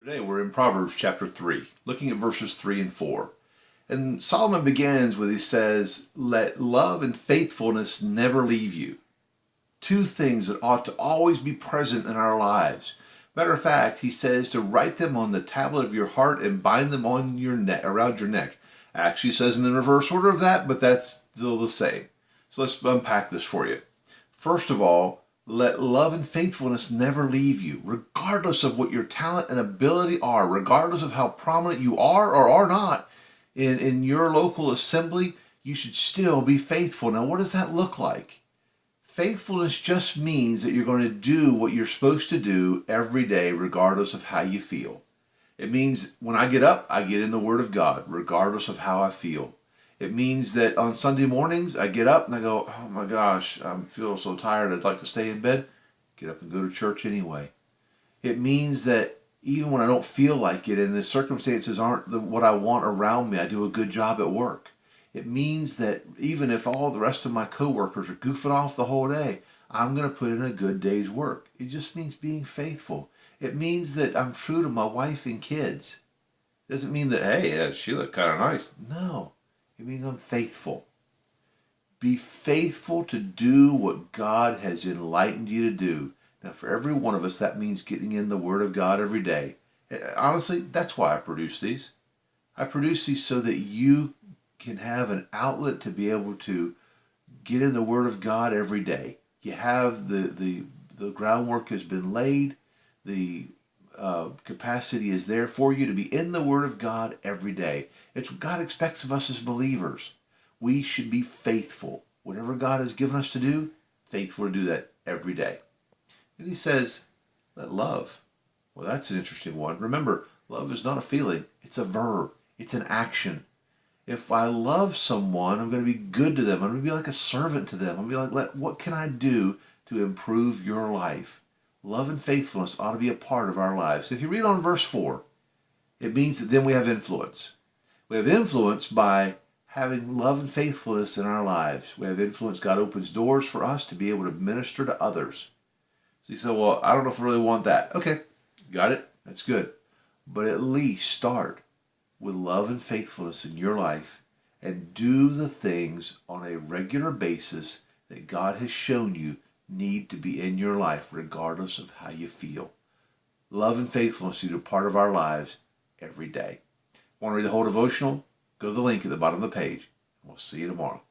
Today we're in Proverbs chapter 3, looking at verses 3 and 4. And Solomon begins with, he says, "Let love and faithfulness never leave you." Two things that ought to always be present in our lives. Matter of fact, he says to write them on the tablet of your heart and bind them on your neck, around your neck. Actually says in the reverse order of that, but that's still the same. So let's unpack this for you. First of all, let love and faithfulness never leave you, regardless of what your talent and ability are, regardless of how prominent you are or are not in your local assembly, you should still be faithful. Now, what does that look like? Faithfulness just means that you're going to do what you're supposed to do every day, regardless of how you feel. It means when I get up, I get in the Word of God, regardless of how I feel. It means that on Sunday mornings, I get up and I go, oh my gosh, I feel so tired, I'd like to stay in bed. Get up and go to church anyway. It means that even when I don't feel like it and the circumstances aren't what I want around me, I do a good job at work. It means that even if all the rest of my coworkers are goofing off the whole day, I'm going to put in a good day's work. It just means being faithful. It means that I'm true to my wife and kids. It doesn't mean that, hey, she looked kind of nice. No. It means I'm faithful. Be faithful to do what God has enlightened you to do. Now, for every one of us, that means getting in the Word of God every day. Honestly, that's why I produce these. I produce these so that you can have an outlet to be able to get in the Word of God every day. You have the groundwork has been laid. The capacity is there for you to be in the Word of God every day. It's what God expects of us as believers. We should be faithful. Whatever God has given us to do, faithful to do that every day. And he says, let love. Well, that's an interesting one. Remember, love is not a feeling. It's a verb. It's an action. If I love someone, I'm going to be good to them. I'm going to be like a servant to them. I'm going to be like, what can I do to improve your life? Love and faithfulness ought to be a part of our lives. If you read on verse 4, it means that then we have influence. We have influence by having love and faithfulness in our lives. We have influence. God opens doors for us to be able to minister to others. So you say, well, I don't know if I really want that. Okay, got it. That's good. But at least start with love and faithfulness in your life and do the things on a regular basis that God has shown you need to be in your life, regardless of how you feel. Love and faithfulness is a part of our lives every day. Want to read the whole devotional? Go to the link at the bottom of the page. We'll see you tomorrow.